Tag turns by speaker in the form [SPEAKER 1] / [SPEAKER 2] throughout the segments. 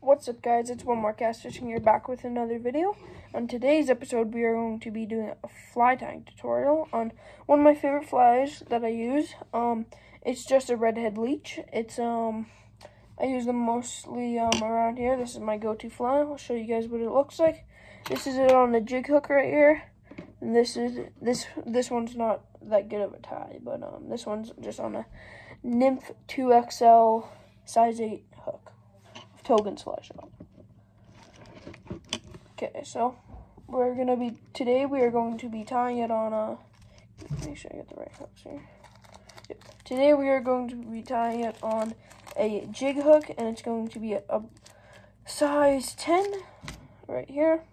[SPEAKER 1] What's up, guys? It's One More Cast Fishing here, back with another video. On today's episode, we are going to be doing a fly tying tutorial on one of my favorite flies that I use. It's just a red head leech. I use them mostly around here. This is my go-to fly. I'll show you guys what it looks like. This is it on the jig hook right here, and this one's not that good of a tie, but this one's just on a Nymph 2XL size 8 hook. Togen's fly shop. Okay, so today we are going to be tying it on make sure I get the right hooks here. Yep. Today we are going to be tying it on a jig hook, and it's going to be a size 10 right here.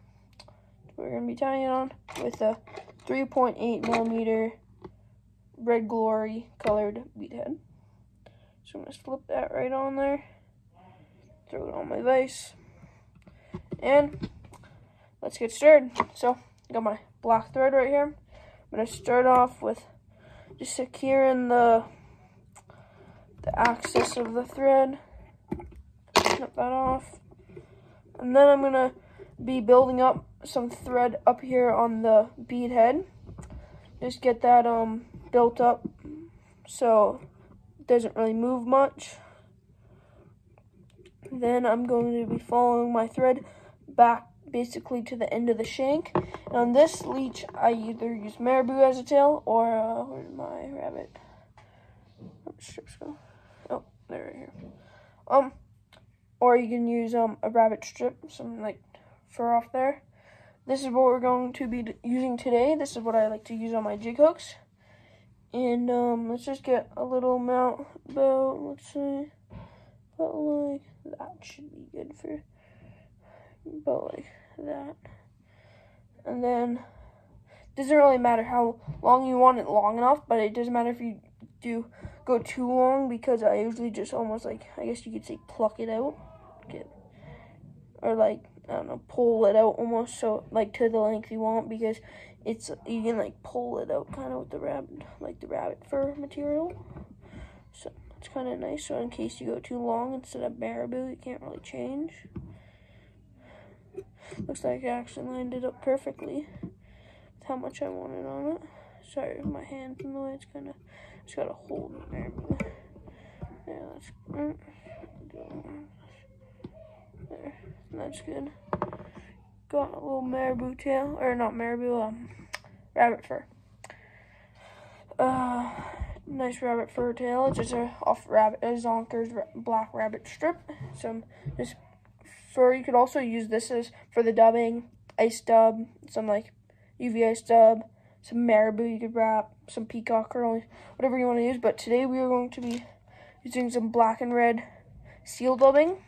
[SPEAKER 1] We're going to be tying it on with a 3.8mm Red Glory colored bead head. So I'm going to slip that right on there. Throw it on my vise, and let's get started. So, I got my black thread right here. I'm going to start off with just securing the axis of the thread. Snip that off. And then I'm going to be building up some thread up here on the bead head. Just get that built up so it doesn't really move much. Then I'm going to be following my thread back basically to the end of the shank. And on this leech, I either use marabou as a tail or, where's my rabbit strips go? Oh, they're right here. Or you can use a rabbit strip, some like fur off there. This is what we're going to be using today. This is what I like to use on my jig hooks. And let's just get a little amount, about, let's see, about like that should be good for about like that. And then it doesn't really matter how long you want it long enough, but it doesn't matter if you do go too long, because I usually just almost like, I guess you could say, pluck it out, or like, I don't know, pull it out almost, so like to the length you want, because you can like pull it out kind of with the rabbit fur material. So it's kind of nice, so in case you go too long instead of marabou, you can't really change. Looks like I actually lined it up perfectly with how much I wanted on it. Sorry, my hand's in the way. It's kind of, just gotta hold it there. Yeah, that's good. Got a little marabou tail, or not marabou, rabbit fur. Nice rabbit fur tail. It's just a Zonker's black rabbit strip. Some just fur. You could also use this as for the dubbing, ice dub, some like UV ice dub, some marabou you could wrap, some peacock curly, whatever you want to use. But today we are going to be using some black and red seal dubbing.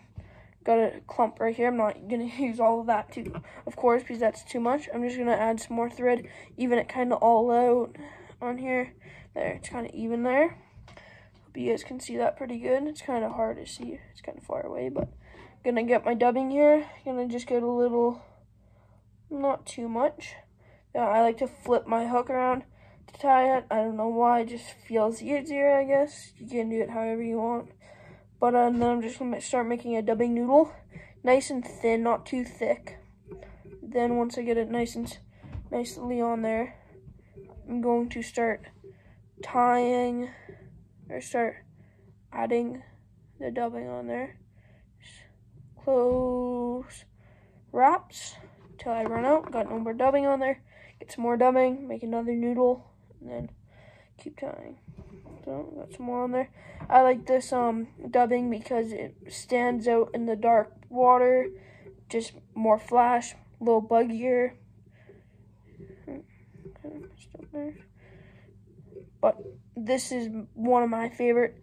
[SPEAKER 1] Got a clump right here. I'm not going to use all of that too, of course, because that's too much. I'm just going to add some more thread, even it kind of all out on here. There, it's kind of even there. Hope you guys can see that pretty good. It's kind of hard to see. It's kind of far away, but I'm going to get my dubbing here. Going to just get a little, not too much. Now, I like to flip my hook around to tie it. I don't know why. It just feels easier, I guess. You can do it however you want. But then I'm just going to start making a dubbing noodle. Nice and thin, not too thick. Then once I get it nicely on there, I'm going to start tying, or start adding the dubbing on there. Just close wraps until I run out. Got no more dubbing on there. Get some more dubbing, make another noodle, and then keep tying. So got some more on there. I like this dubbing because it stands out in the dark water, just more flash, a little buggier. But this is one of my favorite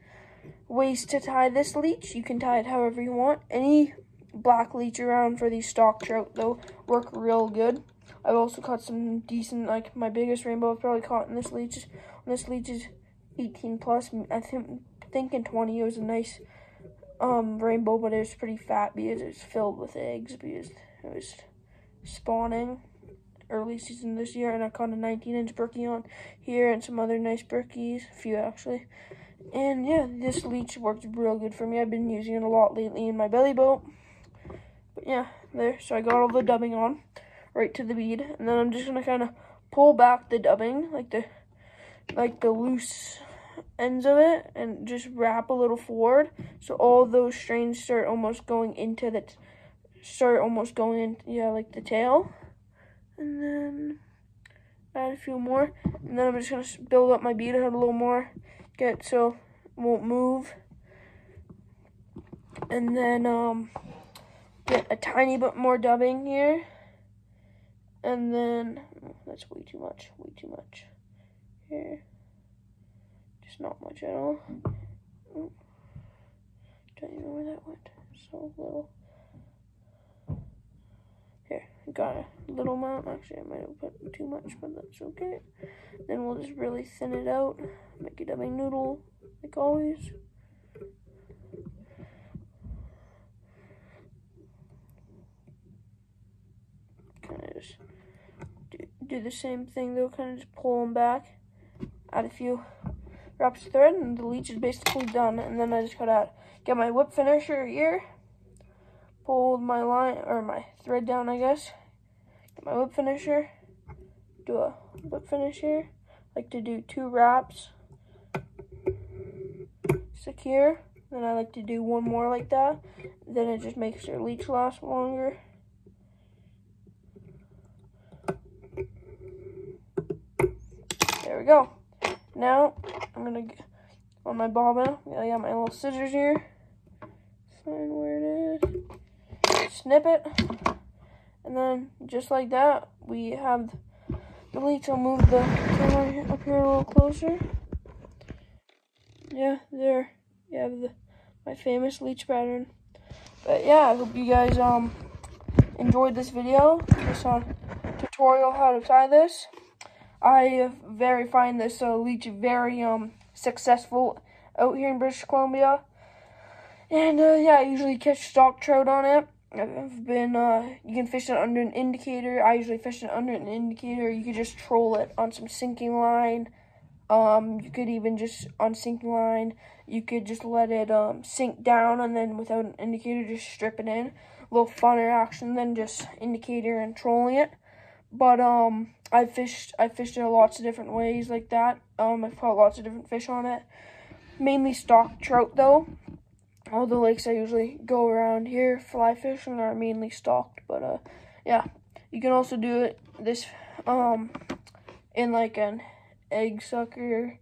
[SPEAKER 1] ways to tie this leech. You can tie it however you want. Any black leech around for these stock trout, though, work real good. I've also caught some decent, like my biggest rainbow I've probably caught in this leech. This leech is 18 plus. I think in 20 it was a nice rainbow, but it was pretty fat because it was filled with eggs, because it was spawning early season this year. And I caught a 19-inch brookie on here and some other nice brookies, a few actually. And yeah, this leech worked real good for me. I've been using it a lot lately in my belly boat. But yeah, there. So I got all the dubbing on right to the bead, and then I'm just gonna kind of pull back the dubbing, like the loose ends of it, and just wrap a little forward, so all those strands start almost going into the like the tail, and then add a few more, and then I'm just gonna build up my bead head a little more, get so it won't move, and then get a tiny bit more dubbing here, and then that's way too much here. Just not much at all. Oh, don't even know where that went. So little. Here, got a little amount. Actually, I might have put too much, but that's okay. Then we'll just really thin it out. Make a dubbing noodle, like always. Kind of just do the same thing though. Kind of just pull them back. Add a few wraps of thread, and the leech is basically done. And then I just gotta get my whip finisher here, pull my line or my thread down, I guess. Get my whip finisher, do a whip finish here. Like to do 2 wraps, secure. Then I like to do 1 more like that. Then it just makes your leech last longer. There we go. Now, I'm gonna get on my bobbin. I got my little scissors here. Find where it is. Snip it. And then, just like that, we have the leech. I'll move the camera up here a little closer. Yeah, there. You have my famous leech pattern. But yeah, I hope you guys enjoyed this video. This tutorial how to tie this. I find this leech very successful out here in British Columbia, and yeah, I usually catch stock trout on it. I've been you can fish it under an indicator. I usually fish it under an indicator. You could just troll it on some sinking line. You could even just on sinking line, you could just let it sink down, and then without an indicator, just strip it in. A little funner action than just indicator and trolling it. But I fished it lots of different ways like that. I've caught lots of different fish on it. Mainly stock trout though. All the lakes I usually go around here fly fishing are mainly stocked. But yeah, you can also do it in like an egg sucker.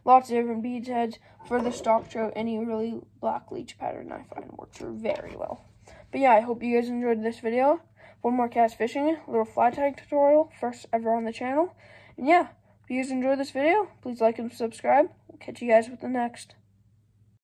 [SPEAKER 1] Lots of different beads heads. For the stock trout, any really black leech pattern I find works very well. But yeah, I hope you guys enjoyed this video. 1 more cast fishing, a little fly tying tutorial, first ever on the channel. And yeah, if you guys enjoyed this video, please like and subscribe. We'll catch you guys with the next.